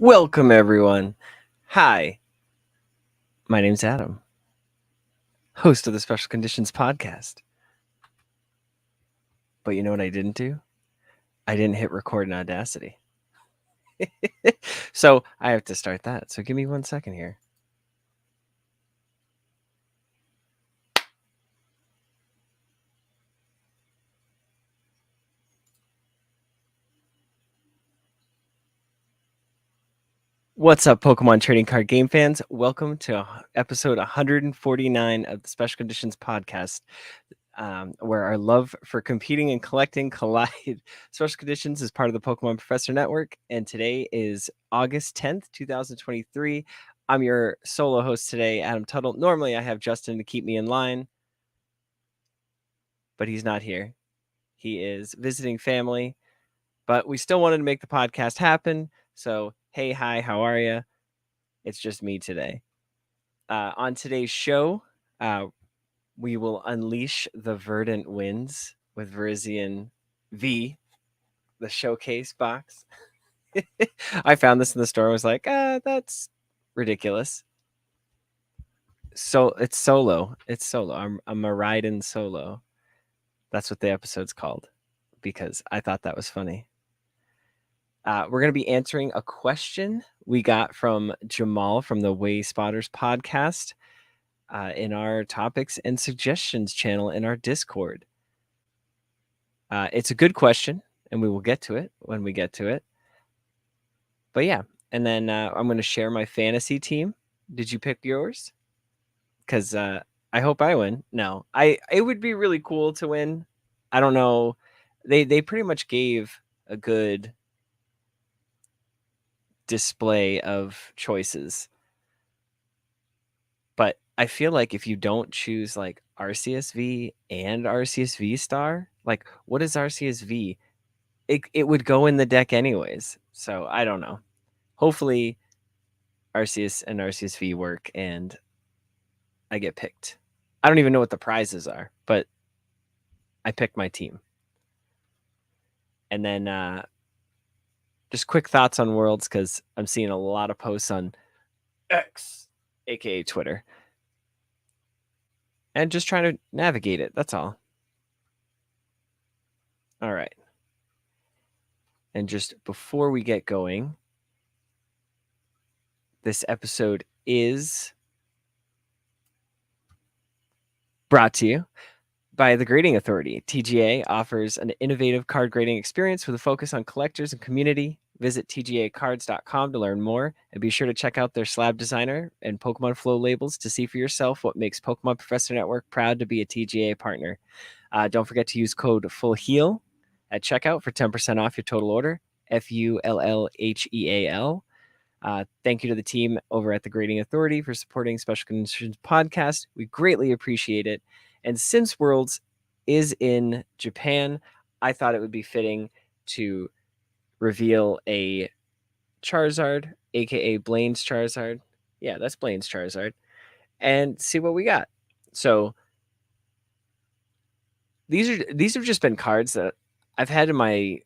Welcome, everyone. Hi, my name's Adam, host of the Special Conditions podcast. But you know what I didn't do? I didn't hit record in Audacity. So I have to start that. So give me 1 second here. What's up, Pokemon trading card game fans? Welcome to episode 149 of the Special Conditions podcast, where our love for competing and collecting collide. Special Conditions is part of the Pokemon Professor Network, and today is August 10th, 2023. I'm your solo host today, Adam Tuttle. Normally, I have Justin to keep me in line, but he's not here. He is visiting family, but we still wanted to make the podcast happen. So, hey, hi, how are you? It's just me today. On today's show, we will unleash the verdant winds with Virizion V, the showcase box. I found this in the store. I was like, that's ridiculous. So it's solo. It's solo. I'm a Miraidon solo. That's what the episode's called because I thought that was funny. We're going to be answering a question we got from Jamal from the Way Spotters podcast in our topics and suggestions channel in our Discord. It's a good question, and we will get to it when we get to it. But yeah, and then I'm going to share my fantasy team. Did you pick yours? Because I hope I win. No, it would be really cool to win. I don't know. They pretty much gave a good display of choices. But I feel like if you don't choose like RCSV and RCSV star, like what is RCSV? It would go in the deck anyways. So I don't know. Hopefully Arceus and RCSV work and I get picked. I don't even know what the prizes are, but I picked my team. And then just quick thoughts on Worlds because I'm seeing a lot of posts on X, aka Twitter. And just trying to navigate it. That's all. All right. And just before we get going, this episode is brought to you by the Grading Authority. TGA offers an innovative card grading experience with a focus on collectors and community. Visit tgacards.com to learn more, and be sure to check out their slab designer and Pokemon Flow labels to see for yourself what makes Pokemon Professor Network proud to be a TGA partner. Don't forget to use code FULLHEAL at checkout for 10% off your total order, FULLHEAL. Thank you to the team over at the Grading Authority for supporting Special Conditions podcast. We greatly appreciate it. And since Worlds is in Japan, I thought it would be fitting to reveal a Charizard, aka Blaine's Charizard. Yeah, that's Blaine's Charizard. And see what we got. So these have just been cards that I've had in my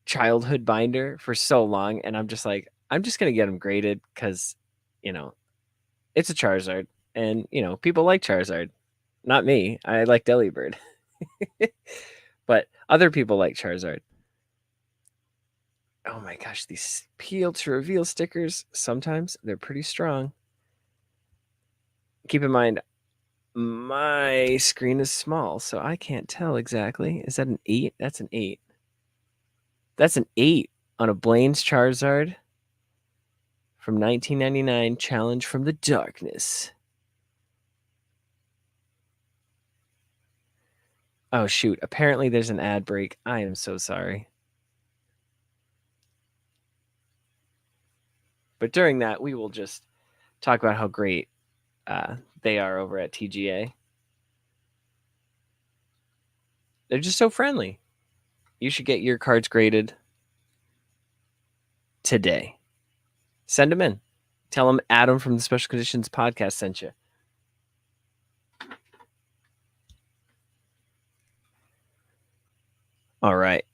childhood binder for so long, and I'm just like, I'm just gonna get them graded because, it's a Charizard, and people like Charizard. Not me. I like Delibird, but other people like Charizard. Oh my gosh, these peel to reveal stickers, sometimes they're pretty strong. Keep in mind, my screen is small, so I can't tell exactly. Is that an 8? That's an 8. That's an 8 on a Blaine's Charizard from 1999, Challenge from the Darkness. Oh, shoot. Apparently there's an ad break. I am so sorry. But during that, we will just talk about how great they are over at TGA. They're just so friendly. You should get your cards graded today. Send them in. Tell them Adam from the Special Conditions podcast sent you. All right.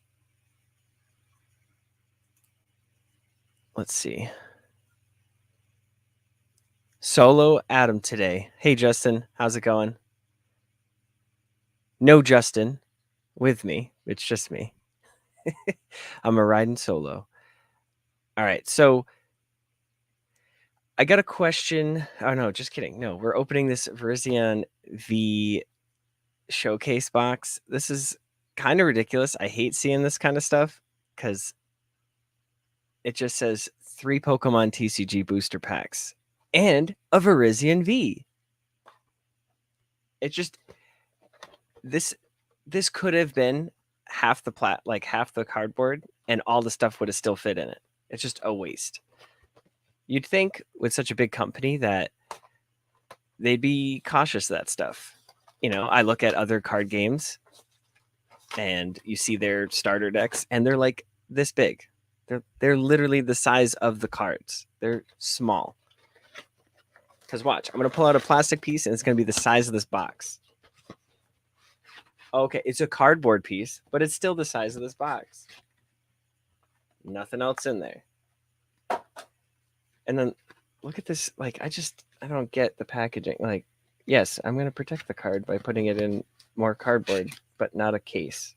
let's see. Solo Adam today. Hey, Justin. How's it going? No Justin with me. It's just me. I'm a riding solo. All right. So I got a question. Oh, no, just kidding. No, we're opening this Virizion V showcase box. This is kind of ridiculous. I hate seeing this kind of stuff because it just says 3 Pokemon TCG booster packs and a Virizion V. It just this could have been half the cardboard, and all the stuff would have still fit in it. It's just a waste. You'd think with such a big company that they'd be cautious of that stuff. You know, I look at other card games and you see their starter decks and they're like this big. They're literally the size of the cards. They're small. Because watch, I'm going to pull out a plastic piece and it's going to be the size of this box. Okay, it's a cardboard piece, but it's still the size of this box. Nothing else in there. And then look at this. Like, I don't get the packaging. Like, yes, I'm going to protect the card by putting it in more cardboard, but not a case.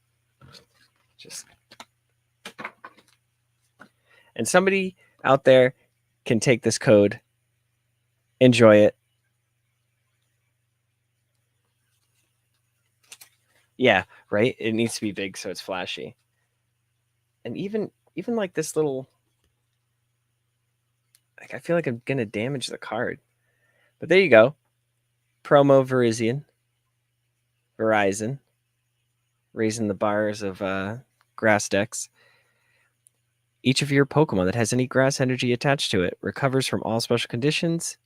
And somebody out there can take this code, enjoy it. Yeah, right? It needs to be big so it's flashy. And even like this little, like, I feel like I'm going to damage the card. But there you go. Promo Verizon, raising the bars of grass decks. Each of your Pokemon that has any grass energy attached to it recovers from all special conditions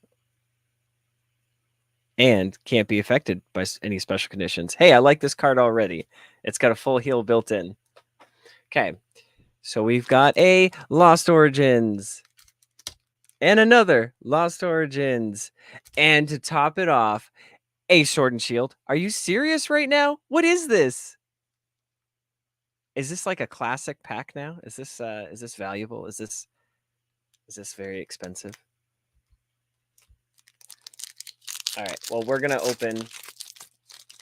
and can't be affected by any special conditions. Hey, I like this card already. It's got a full heal built in. Okay, so we've got a Lost Origins and another Lost Origins. And to top it off, a Sword and Shield. Are you serious right now? What is this? Is this like a classic pack now? Is this valuable? Is this very expensive? All right. Well, we're going to open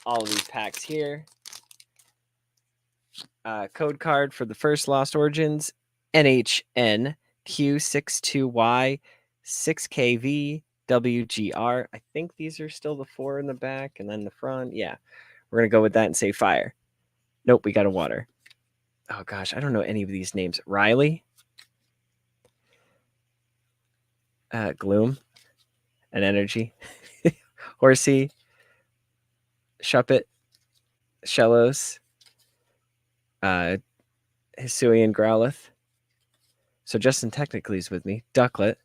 all of these packs here. Code card for the first Lost Origins, NHN Q62Y 6KV WGR. I think these are still the 4 in the back and then the front. Yeah. We're going to go with that and say fire. Nope, we got a water. Oh gosh, I don't know any of these names. Riley, Gloom, an energy, Horsey, Shuppet, Shellos, Hisuian Growlithe. So Justin technically is with me. Ducklet,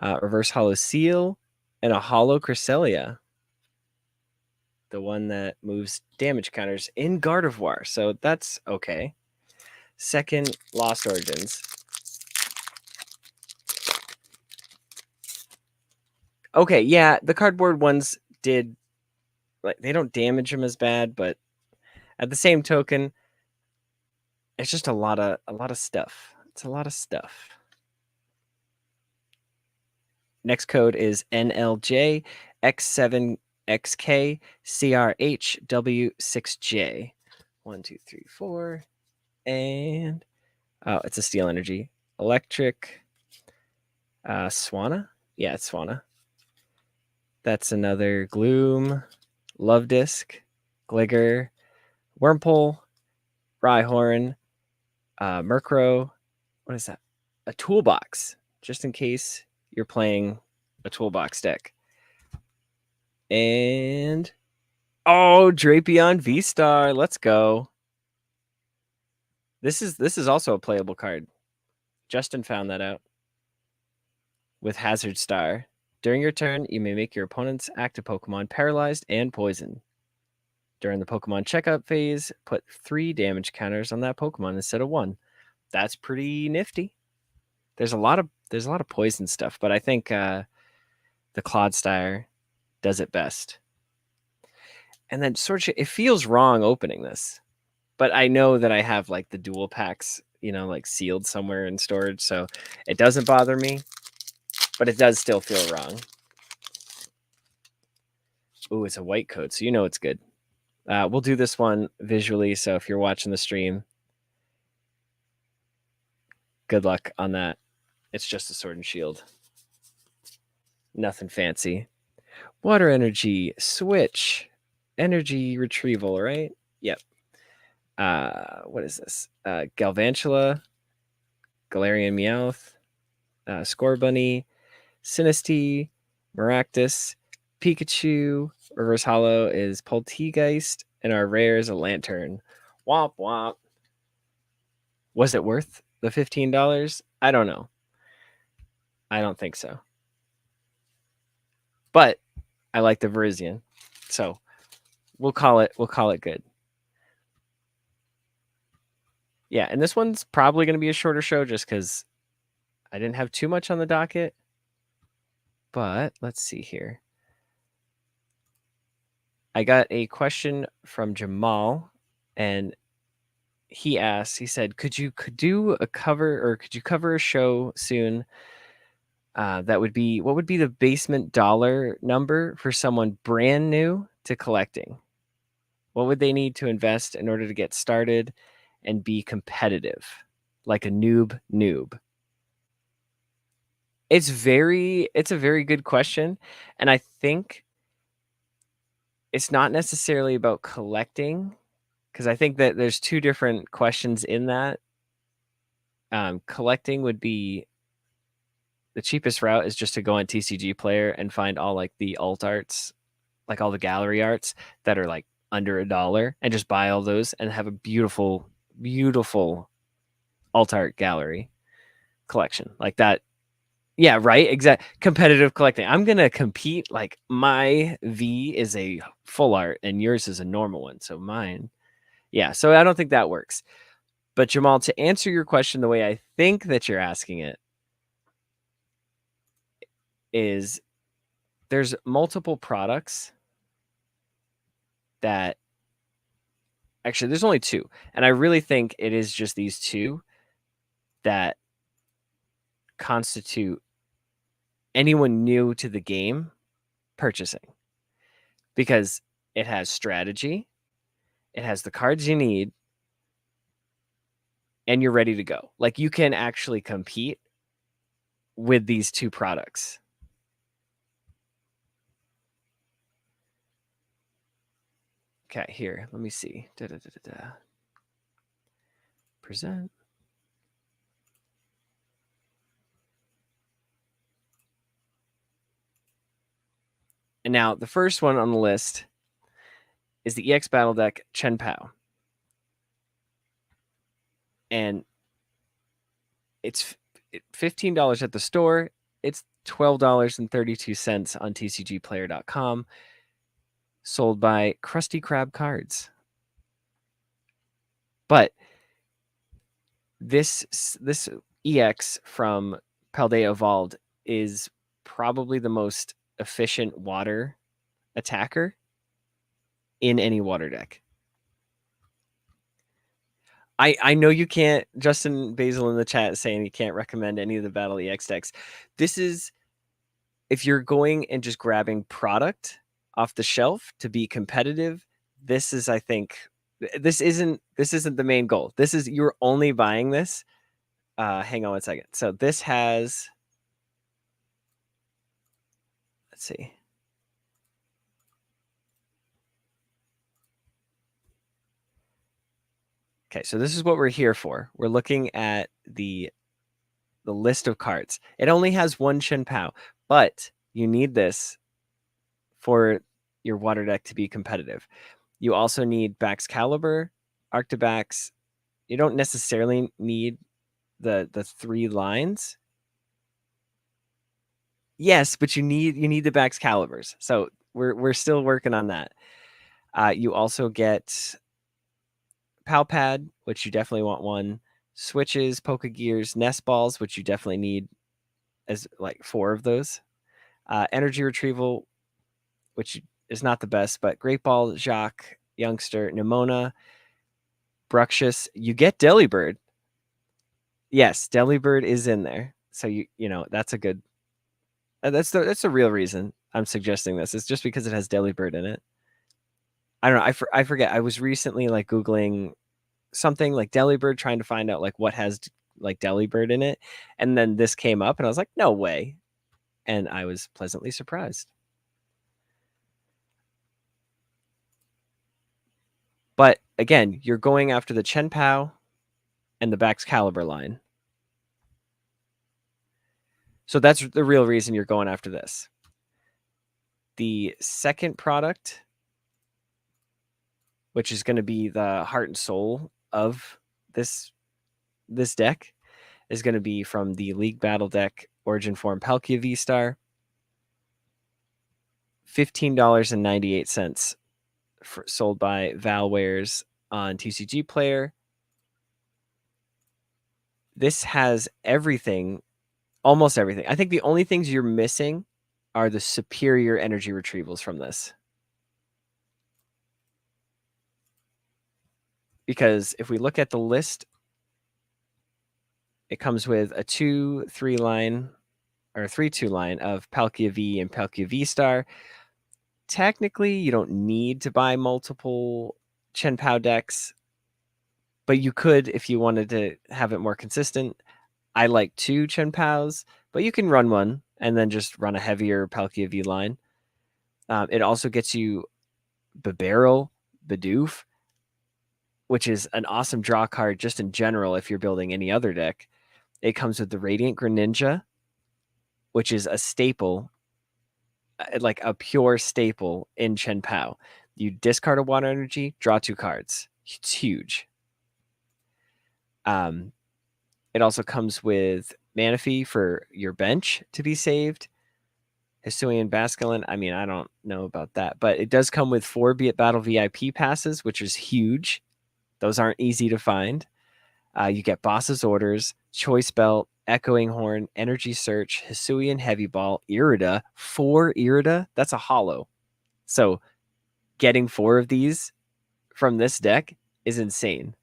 Reverse Hollow Seal, and a Hollow Cresselia. The one that moves damage counters in Gardevoir. So that's okay. Second Lost Origins. Okay, yeah, the cardboard ones did, like, they don't damage them as bad, but at the same token, it's just a lot of stuff. It's a lot of stuff. Next code is NLJ X7XK CRHW6J. 1, 2, 3, 4. And oh, it's a Steel Energy. Electric. Swanna? Yeah, it's Swanna. That's another Gloom, Love Disc, Gligger, Wurmple, Rhyhorn, Murkrow. What is that? A Toolbox, just in case you're playing a Toolbox deck. And oh, Drapion V-Star. Let's go. This is also a playable card. Justin found that out. With Hazard Star. During your turn, you may make your opponent's active Pokemon paralyzed and poisoned. During the Pokemon checkup phase, put 3 damage counters on that Pokemon instead of 1. That's pretty nifty. There's a lot of poison stuff, but I think the Clodsire does it best. And then it feels wrong opening this, but I know that I have like the dual packs like sealed somewhere in storage, so it doesn't bother me, but it does still feel wrong. Ooh, it's a white code, so it's good. We'll do this one visually, so if you're watching the stream, good luck on that. It's just a sword and shield. Nothing fancy. Water energy, switch, energy retrieval, right? Yep. What is this? Galvantula, Galarian Meowth, Scorbunny, Sinistea, Maractus, Pikachu. Reverse Hollow is Poltegeist, and our rare is a Lantern. Womp womp. Was it worth the $15? I don't know. I don't think so. But I like the Virizion, so we'll call it good. Yeah, and this one's probably going to be a shorter show just because I didn't have too much on the docket. But let's see here. I got a question from Jamal, and he said, could you cover a show soon that would be, what would be the basement dollar number for someone brand new to collecting? What would they need to invest in order to get started and be competitive, like a noob? It's a very good question, and I think it's not necessarily about collecting, because I think that there's two different questions in that. Collecting would be the cheapest route is just to go on TCG Player and find all like the alt arts, like all the gallery arts that are like under $1, and just buy all those and have a beautiful, beautiful alt art gallery collection like that. Yeah, right. Exact competitive collecting. I'm gonna compete. Like my V is a full art and yours is a normal one. So mine, yeah. So I don't think that works. But Jamal, to answer your question the way I think that you're asking it, is there's multiple products that actually there's only two, and I really think it is just these two that constitute anyone new to the game purchasing, because it has strategy, it has the cards you need, and you're ready to go. Like you can actually compete with these two products. Okay, here, let me see. Present. And now the first one on the list is the EX Battle Deck Chen Pao. And it's $15 at the store. It's $12.32 on tcgplayer.com. Sold by Krusty Krab Cards. But this EX from Paldea Evolved is probably the most efficient water attacker in any water deck. I know you can't. Justin Basil in the chat is saying you can't recommend any of the Battle EX decks. This is if you're going and just grabbing product off the shelf to be competitive. This is, I think, this isn't the main goal. This is you're only buying this. Hang on one second. So this has, let's see. Okay, so this is what we're here for. We're looking at the list of cards. It only has one Chen Pao, but you need this for your water deck to be competitive. You also need Baxcalibur, Arctibax. You don't necessarily need the 3 lines. Yes, but you need the Baxcaliburs. So we're still working on that. You also get Palpad, which you definitely want one. Switches, Pokegears, Nest Balls, which you definitely need as like 4 of those. Energy Retrieval, which is not the best, but Great Ball, Jacques, Youngster, Nimona, Bruxious. You get Delibird. Yes, Delibird is in there. So you know that's a good. That's the real reason I'm suggesting this. It's just because it has Delibird in it. I don't know. I forget. I was recently like Googling something like Delibird, trying to find out like what has like Delibird in it, and then this came up, and I was like, no way, and I was pleasantly surprised. But again, you're going after the Chien-Pao and the Baxcalibur line. So that's the real reason you're going after this. The second product, which is going to be the heart and soul of this deck, is going to be from the League Battle deck Origin Form Palkia V-Star. $15.98 sold by Valwares on TCG Player. This has everything, almost everything. I think the only things you're missing are the superior energy retrievals from this. Because if we look at the list, it comes with a 2-3 line or 3-2 line of Palkia V and Palkia V-Star. Technically, you don't need to buy multiple Chien-Pao decks, but you could if you wanted to have it more consistent. I like 2 Chien-Paos, but you can run one and then just run a heavier Palkia V line. It also gets you Bibarel, Bidoof, which is an awesome draw card just in general if you're building any other deck. It comes with the Radiant Greninja, which is a staple, like a pure staple in Chien-Pao. You discard a water energy, draw 2 cards. It's huge. It also comes with Manaphy for your bench to be saved. Hisuian Basculin, I mean, I don't know about that, but it does come with 4 Be It Battle VIP passes, which is huge. Those aren't easy to find. You get Boss's Orders, Choice Belt, Echoing Horn, Energy Search, Hisuian Heavy Ball, Irida. 4 Irida? That's a hollow. So getting 4 of these from this deck is insane.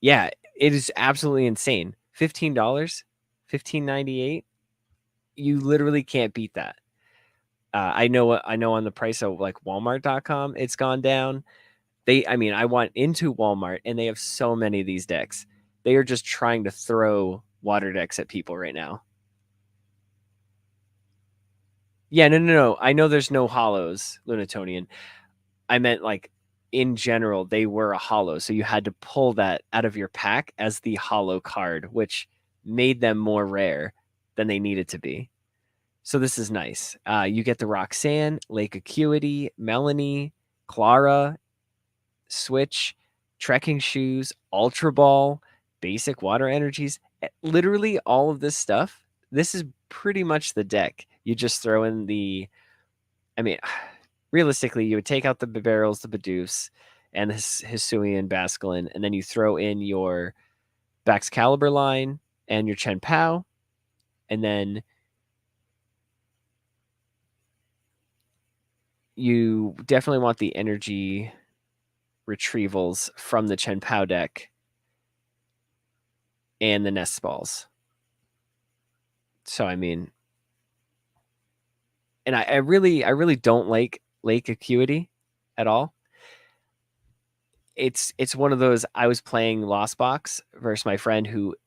Yeah, it is absolutely insane. $15, $15.98. You literally can't beat that. I know on the price of like Walmart.com, it's gone down. I went into Walmart and they have so many of these decks. They are just trying to throw water decks at people right now. Yeah, no. I know there's no hollows, Lunatonian. I meant like in general, they were a hollow. So you had to pull that out of your pack as the hollow card, which made them more rare than they needed to be. So this is nice. You get the Roxanne, Lake Acuity, Melanie, Clara, Switch, Trekking Shoes, Ultra Ball, basic water energies. Literally all of this stuff. This is pretty much the deck. You just throw in realistically, you would take out the Bibarels, the Bidoofs, and the Hisuian Basculin, and then you throw in your Baxcalibur line and your Chien-Pao, and then you definitely want the energy retrievals from the Chien-Pao deck and the Nest Balls. So I mean, and I really don't like Lake Acuity at all. It's one of those. I was playing Lost Box versus my friend who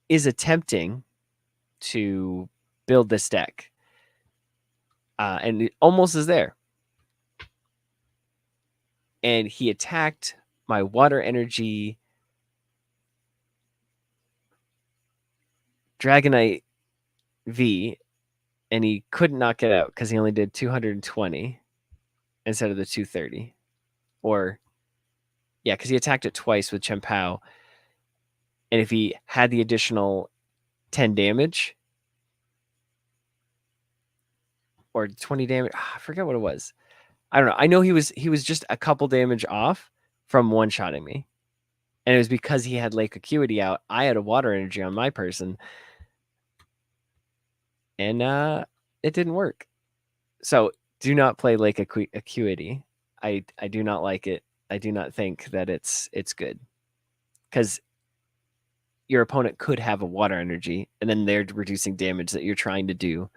is attempting to build this deck, and it almost is there. And he attacked my water energy Dragonite V, and he couldn't knock it out because he only did 220 instead of the 230. Or, yeah, because he attacked it twice with Chien-Pao. And if he had the additional 10 damage or 20 damage, I forget what it was. I don't know. I know he was just a couple damage off from one-shotting me. And it was because he had Lake Acuity out. I had a water energy on my person. And it didn't work. So do not play Lake Acuity. I do not like it. I do not think that it's good. Because your opponent could have a water energy, and then they're reducing damage that you're trying to do.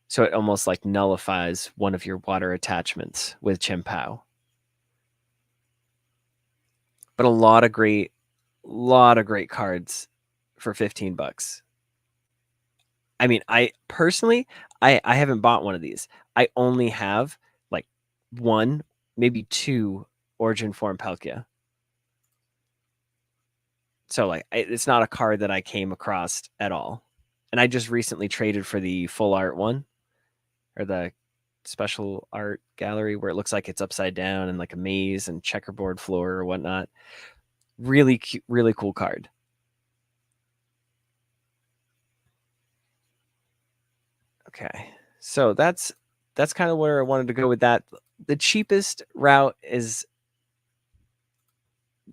So it almost like nullifies one of your water attachments with Chien-Pao. But a lot of great cards for $15. I mean, I personally, I haven't bought one of these. I only have like one, maybe two Origin Form Palkia. So like, it's not a card that I came across at all. And I just recently traded for the full art one, or the special art gallery where it looks like it's upside down and like a maze and checkerboard floor or whatnot. Really cute, really cool card. Okay, so that's kind of where I wanted to go with that. The cheapest route is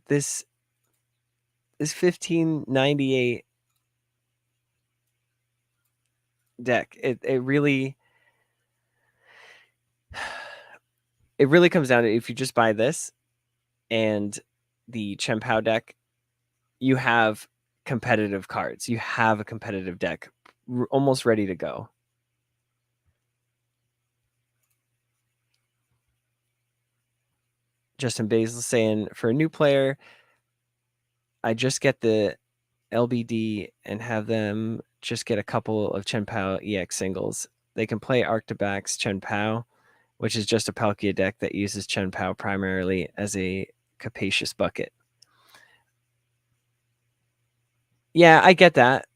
this is $15.98 deck. It really comes down to, if you just buy this and the Chien-Pao deck, you have competitive cards. You have a competitive deck almost ready to go. Justin Basil saying, for a new player, I just get the LBD and have them just get a couple of Chien-Pao EX singles. They can play Arctibax Chien-Pao, which is just a Palkia deck that uses Chien-Pao primarily as a capacious bucket. Yeah, I get that.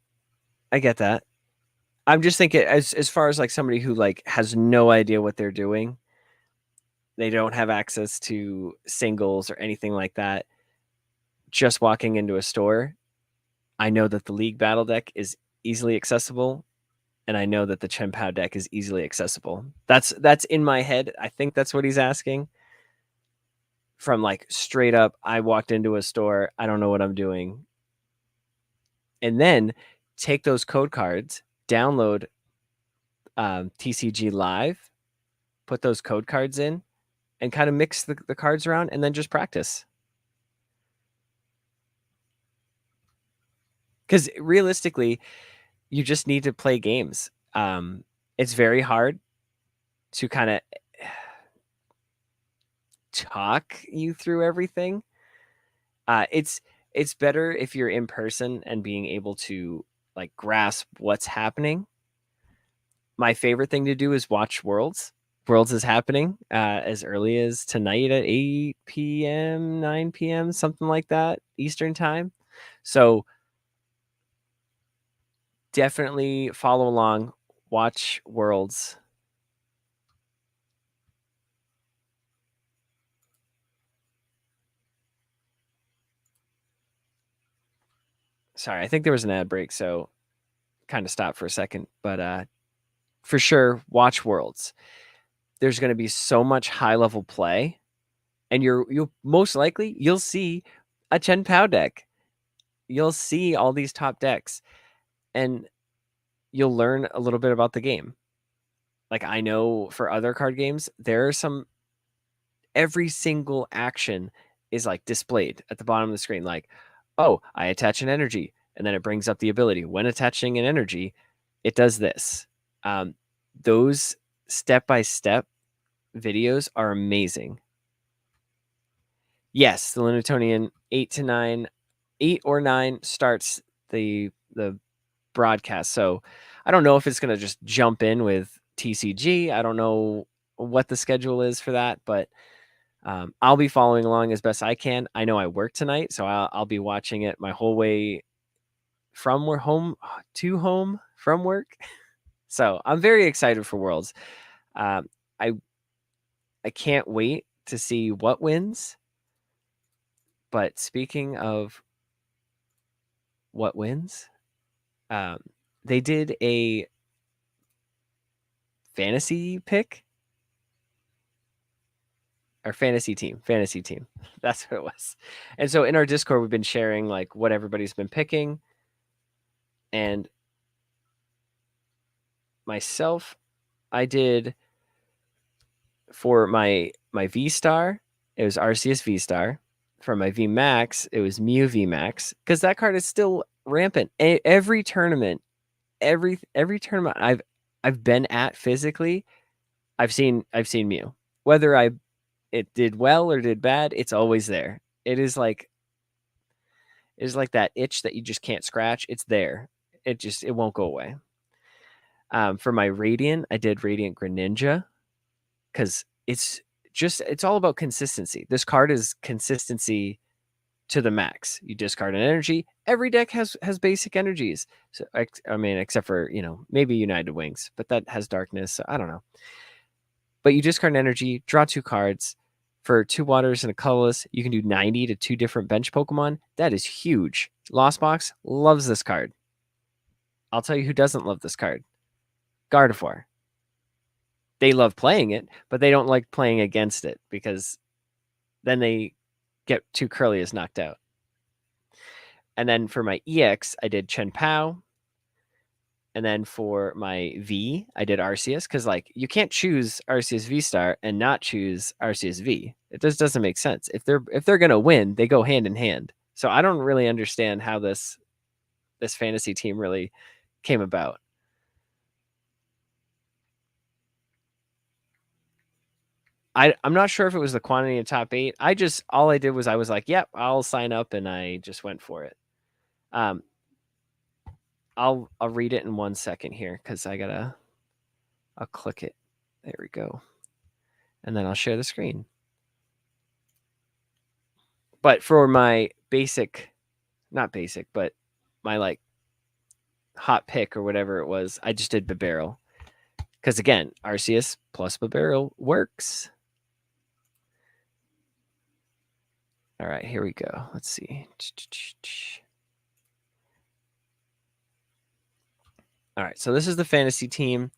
I'm just thinking, as far as like somebody who like has no idea what they're doing, they don't have access to singles or anything like that. Just walking into a store, I know that the League Battle deck is easily accessible, and I know that the Chien-Pao deck is easily accessible. That's in my head. I think that's what he's asking. From like straight up, I walked into a store, I don't know what I'm doing. And then take those code cards, download TCG Live, put those code cards in, and kind of mix the cards around, and then just practice. Because realistically, you just need to play games. It's very hard to kind of talk you through everything. It's better if you're in person and being able to like grasp what's happening. My favorite thing to do is watch Worlds. Worlds is happening as early as tonight at 8 p.m., 9 p.m., something like that, Eastern time. So definitely follow along, watch Worlds. Sorry, I think there was an ad break, so kind of stopped for a second. But for sure, watch Worlds. There's going to be so much high level play, and you'll most likely you'll see a Chien-Pao deck. You'll see all these top decks, and you'll learn a little bit about the game. Like, I know for other card games, there are some, every single action is like displayed at the bottom of the screen. Like, oh, I attach an energy, and then it brings up the ability. When attaching an energy, it does this. Those step-by-step videos are amazing. Yes, the Lunatonian 8 or 9 starts the broadcast. So I don't know if it's going to just jump in with TCG. I don't know what the schedule is for that, but I'll be following along as best I can. I know I work tonight, so I'll be watching it my whole way from home to home from work. So I'm very excited for Worlds. I can't wait to see what wins. But speaking of what wins, they did a fantasy pick or fantasy team. That's what it was. And so in our Discord, we've been sharing like what everybody's been picking. And myself, I did for my V Star, it was Arceus V Star. For my V Max, it was Mew V Max because that card is still rampant. Every tournament, every tournament I've been at physically, I've seen Mew. Whether it did well or did bad, it's always there. It is like that itch that you just can't scratch. It's there. It won't go away. For my Radiant, I did Radiant Greninja because it's all about consistency. This card is consistency to the max. You discard an energy. Every deck has basic energies. So I mean, except for maybe United Wings, but that has darkness. So I don't know. But you discard an energy, draw 2 cards. For 2 waters and a colorless, you can do 90 to 2 different bench Pokemon. That is huge. Lost Box loves this card. I'll tell you who doesn't love this card. Gardevoir. They love playing it, but they don't like playing against it because then they get 2 Curlias knocked out. And then for my EX, I did Chen Pao. And then for my V, I did Arceus because you can't choose Arceus V-Star and not choose Arceus V. It just doesn't make sense. If they're gonna win, they go hand in hand. So I don't really understand how this fantasy team really came about. I'm not sure if it was the quantity in top 8. All I did was I was like, yep, I'll sign up, and I just went for it. I'll read it in 1 second here because I'll click it. There we go. And then I'll share the screen. But for my not basic, but my hot pick or whatever it was, I just did Bibarel. Because again, Arceus plus Bibarel works. All right, here we go. Let's see. All right, so this is the fantasy team.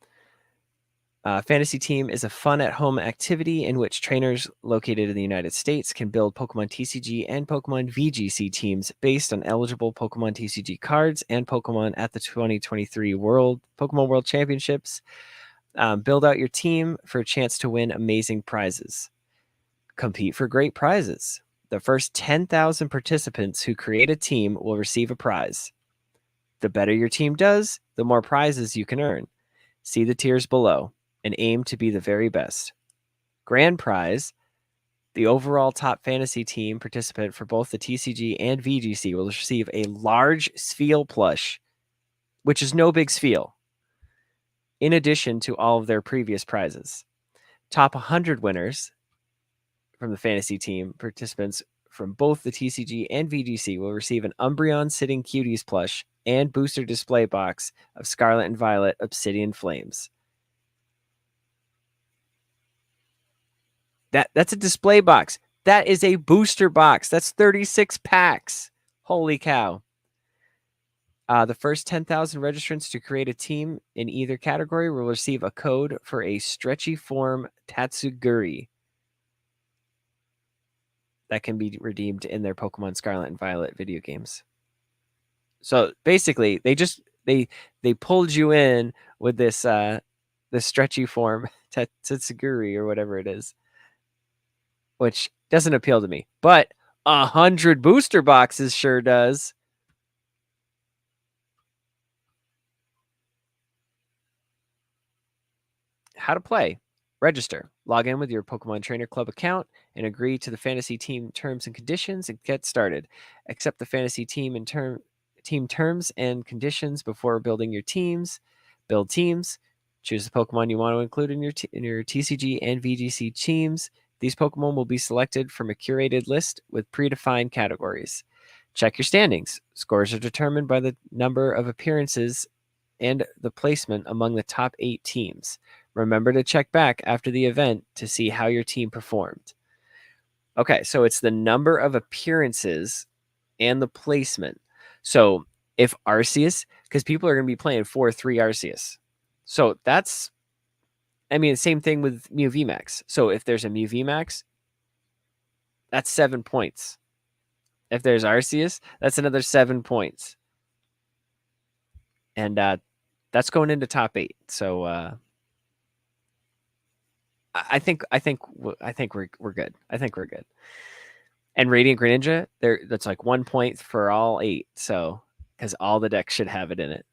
Fantasy team is a fun at-home activity in which trainers located in the United States can build Pokemon TCG and Pokemon VGC teams based on eligible Pokemon TCG cards and Pokemon at the 2023 Pokemon World Championships. Build out your team for a chance to win amazing prizes. Compete for great prizes. The first 10,000 participants who create a team will receive a prize. The better your team does, the more prizes you can earn. See the tiers below and aim to be the very best. Grand prize, the overall top fantasy team participant for both the TCG and VGC will receive a large Spheal plush, which is no big Spheal, in addition to all of their previous prizes. Top 100 winners from the fantasy team participants from both the TCG and VGC will receive an Umbreon Sitting Cuties plush and booster display box of Scarlet and Violet Obsidian Flames. That's a display box. That is a booster box. That's 36 packs. Holy cow. The first 10,000 registrants to create a team in either category will receive a code for a stretchy form Tatsuguri that can be redeemed in their Pokemon Scarlet and Violet video games. So basically, they pulled you in with this stretchy form Tatsuguri or whatever it is, which doesn't appeal to me. But 100 booster boxes sure does. How to play. Register. Log in with your Pokemon Trainer Club account and agree to the fantasy team terms and conditions and get started. Accept the fantasy team and team terms and conditions before building your teams. Build teams. Choose the Pokemon you want to include in your TCG and VGC teams. These Pokemon will be selected from a curated list with predefined categories. Check your standings. Scores are determined by the number of appearances and the placement among the top 8 teams. Remember to check back after the event to see how your team performed. Okay, so it's the number of appearances and the placement. So if Arceus, because people are going to be playing 4-3 Arceus. So that's, same thing with Mew VMAX. So if there's a Mew VMAX, that's 7 points. If there's Arceus, that's another 7 points. And that's going into top 8. So I think we're good. I think we're good. And Radiant Greninja, that's like 1 point for all 8. So, because all the decks should have it in it.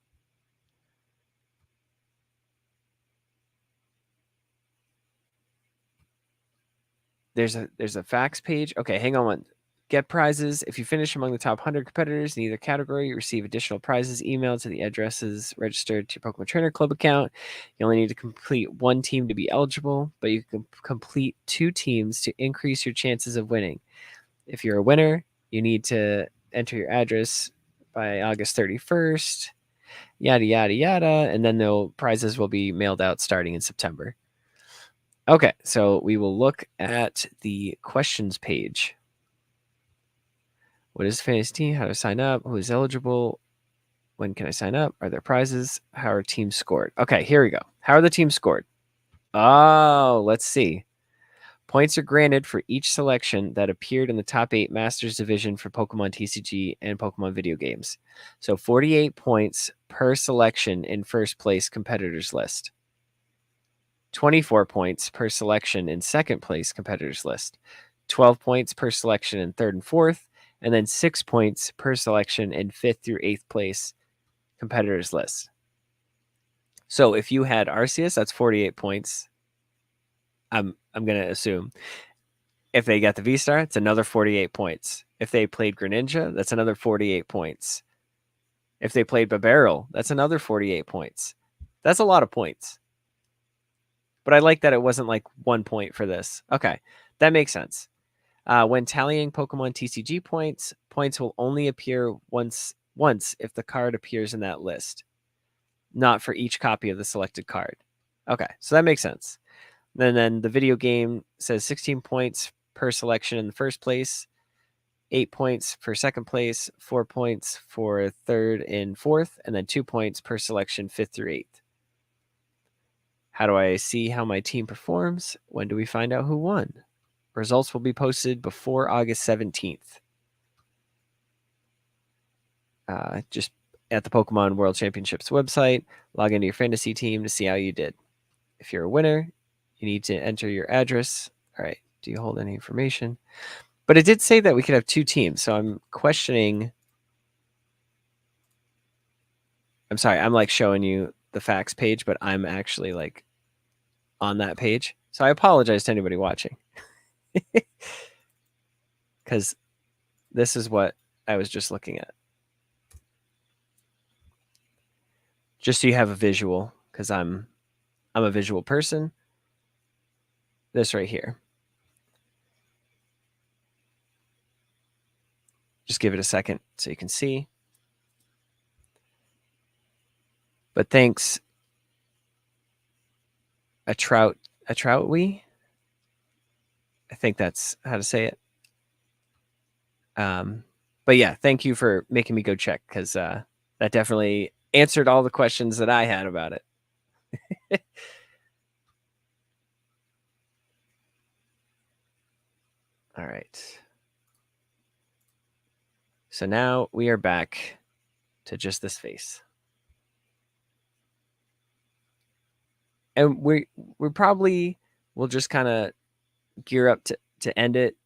There's a facts page. Okay, hang on one. Get prizes. If you finish among the top 100 competitors in either category, you receive additional prizes emailed to the addresses registered to your Pokemon Trainer Club account. You only need to complete 1 team to be eligible, but you can complete 2 teams to increase your chances of winning. If you're a winner, you need to enter your address by August 31st, yada, yada, yada, and then the prizes will be mailed out starting in September. Okay, so we will look at the questions page. What is fantasy team? How to sign up? Who is eligible? When can I sign up? Are there prizes? How are teams scored? Okay, here we go. How are the teams scored? Oh, let's see. Points are granted for each selection that appeared in the top 8 Masters Division for Pokemon TCG and Pokemon video games. So 48 points per selection in first place competitors list. 24 points per selection in second place competitors list. 12 points per selection in third and fourth, and then 6 points per selection in 5th through 8th place competitors list. So if you had Arceus, that's 48 points. I'm going to assume. If they got the V-Star, it's another 48 points. If they played Greninja, that's another 48 points. If they played Babarrel, that's another 48 points. That's a lot of points. But I like that it wasn't like 1 point for this. Okay, that makes sense. When tallying Pokemon TCG points, points will only appear once if the card appears in that list, not for each copy of the selected card. Okay, so that makes sense. And then the video game says 16 points per selection in the first place, 8 points for second place, 4 points for third and fourth, and then 2 points per selection 5th through 8th. How do I see how my team performs? When do we find out who won? Results will be posted before August 17th. Just at the Pokemon World Championships website, log into your fantasy team to see how you did. If you're a winner, you need to enter your address. All right. Do you hold any information? But it did say that we could have 2 teams, so I'm questioning. I'm sorry, I'm like showing you the facts page, but I'm actually like on that page. So I apologize to anybody watching. Because this is what I was just looking at. Just so you have a visual, because I'm a visual person. This right here. Just give it a second so you can see. But thanks, a trout we. I think that's how to say it. But yeah, thank you for making me go check, because that definitely answered all the questions that I had about it. All right. So now we are back to just this face. And we probably will just kind of gear up to end it.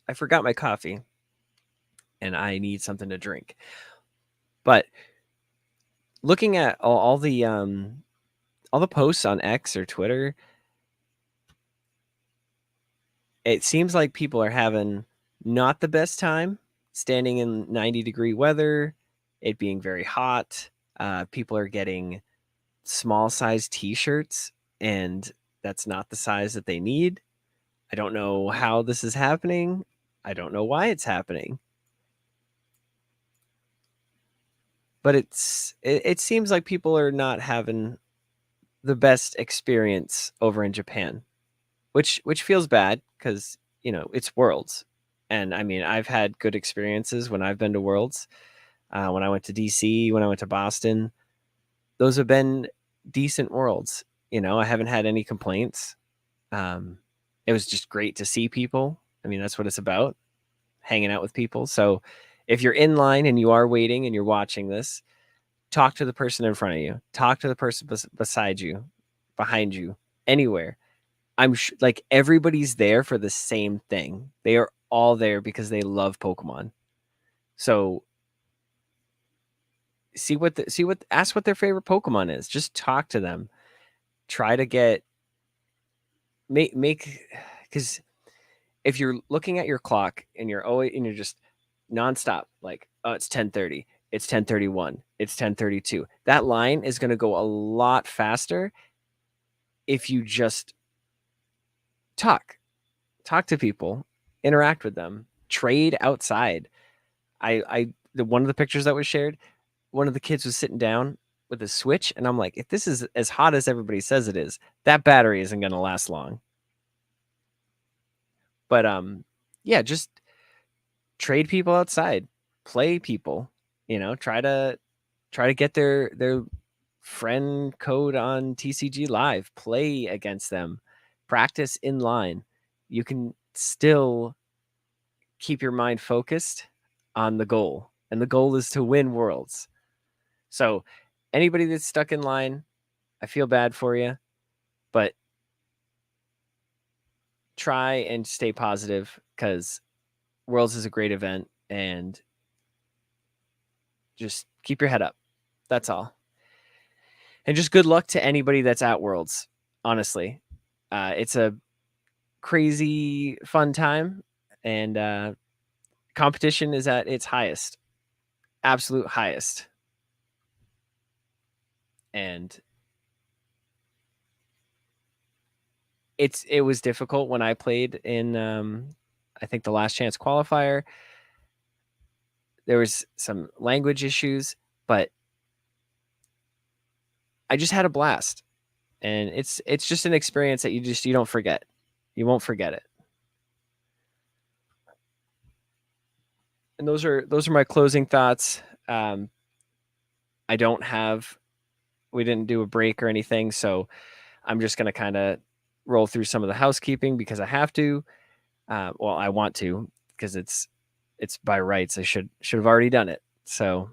I forgot my coffee and I need something to drink. But looking at all the posts on X or Twitter, it seems like people are having not the best time standing in 90-degree weather, it being very hot. People are getting small size t-shirts, and that's not the size that they need. I don't know how this is happening. I don't know why it's happening. But it seems like people are not having the best experience over in Japan, which feels bad, because it's Worlds, and I mean I've had good experiences when I've been to Worlds. When I went to DC, when I went to Boston, those have been decent Worlds. I haven't had any complaints. It was just great to see people. I mean, that's what it's about, hanging out with people. So if you're in line and you are waiting and you're watching this, talk to the person in front of you. Talk to the person beside you, behind you, anywhere. like everybody's there for the same thing. They are all there because they love Pokemon. So ask what their favorite Pokemon is. Just talk to them. Try to make because if you're looking at your clock and you're just nonstop, like, oh, it's 10:30, it's 10:31, it's 10:32. That line is going to go a lot faster if you just talk to people, interact with them, trade outside. One of the pictures that was shared, one of the kids was sitting down with a Switch, and I'm like, if this is as hot as everybody says it is, that battery isn't going to last long. But yeah, just trade people outside, play people, try to get their friend code on TCG Live, play against them, practice in line. You can still keep your mind focused on the goal, and the goal is to win Worlds. So anybody that's stuck in line, I feel bad for you, but try and stay positive, because Worlds is a great event, and just keep your head up. That's all. And just good luck to anybody that's at Worlds, honestly. It's a crazy fun time, and competition is at its highest, absolute highest. And it was difficult when I played in I think the last chance qualifier. There was some language issues, but I just had a blast. And it's just an experience that you don't forget. You won't forget it. And those are my closing thoughts. We didn't do a break or anything, so I'm just going to kind of roll through some of the housekeeping because I have to. Well, I want to, because it's by rights. I should have already done it. So,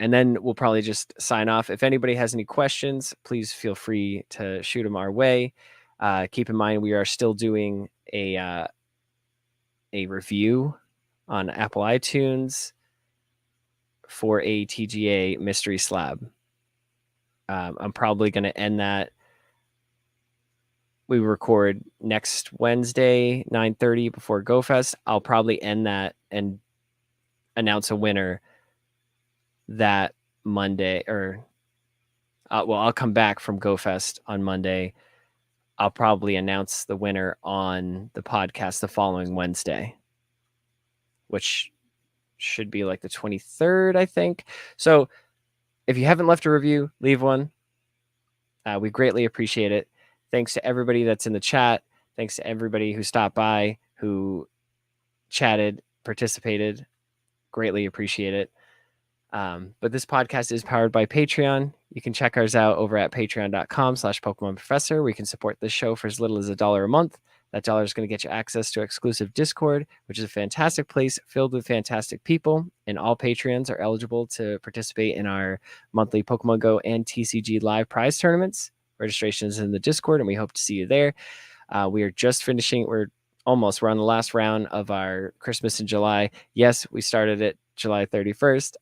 and then we'll probably just sign off. If anybody has any questions, please feel free to shoot them our way. Keep in mind, we are still doing a review on Apple iTunes for a TGA mystery slab. I'm probably going to end that. We record next Wednesday, 9:30 before GoFest. I'll probably end that and announce a winner that Monday, or I'll come back from GoFest on Monday. I'll probably announce the winner on the podcast the following Wednesday, which should be like the 23rd, I think. So if you haven't left a review, leave one. We greatly appreciate it. Thanks to everybody that's in the chat. Thanks to everybody who stopped by, who chatted, participated. Greatly appreciate it. But this podcast is powered by Patreon. You can check ours out over at patreon.com/Pokemon Professor. We can support this show for as little as $1 a month. That dollar is going to get you access to exclusive Discord, which is a fantastic place filled with fantastic people. And all Patreons are eligible to participate in our monthly Pokemon Go and TCG live prize tournaments. Registration is in the Discord, and we hope to see you there. We are just finishing. We're on the last round of our Christmas in July. Yes, we started it July 31st,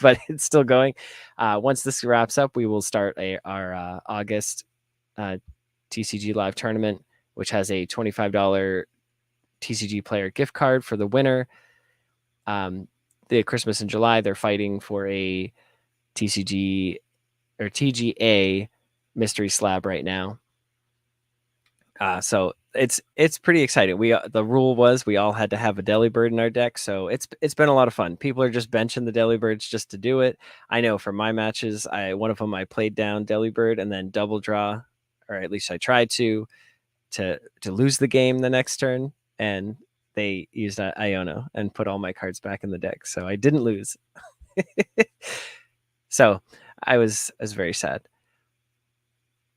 but it's still going. Once this wraps up, we will start our August TCG live tournament, which has a $25 TCG player gift card for the winner. The Christmas in July, they're fighting for a TCG or TGA mystery slab right now. So it's pretty exciting. The rule was we all had to have a Delibird in our deck, so it's been a lot of fun. People are just benching the Delibirds just to do it. I know for my matches, one of them I played down Delibird and then double draw, or at least I tried to lose the game the next turn, and they used Iono and put all my cards back in the deck, so I didn't lose. So I was very sad.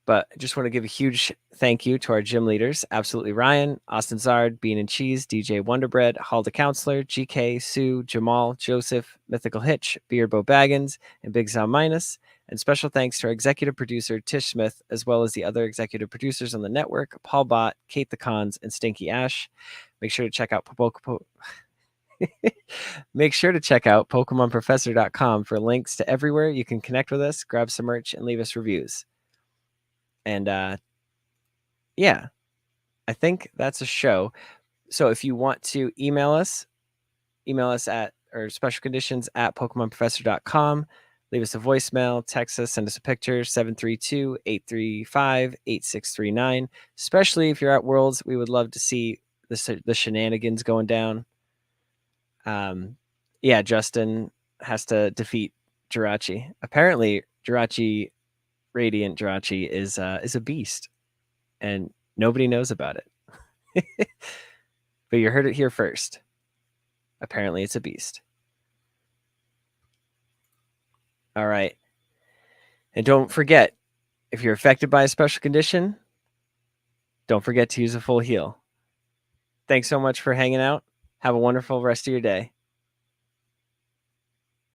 But I just want to give a huge thank you to our gym leaders, Absolutely Ryan, Austin Zard, Bean and Cheese, DJ Wonderbread, Halda Counselor, GK, Sue, Jamal, Joseph, Mythical Hitch, Beardbo Baggins, and Big Zal Minus. And special thanks to our executive producer, Tish Smith, as well as the other executive producers on the network, Paul Bott, Kate the Cons, and Stinky Ash. Make sure to check out PokemonProfessor.com for links to everywhere you can connect with us, grab some merch, and leave us reviews. And yeah, I think that's a show. So if you want to email us at SpecialConditions@PokemonProfessor.com. Leave us a voicemail, text us, send us a picture, 732-835-8639. Especially if you're at Worlds, we would love to see the shenanigans going down. Yeah, Justin has to defeat Jirachi. Apparently, Radiant Jirachi is a beast, and nobody knows about it. But you heard it here first. Apparently, it's a beast. All right. And don't forget, if you're affected by a special condition, don't forget to use a full heal. Thanks so much for hanging out. Have a wonderful rest of your day.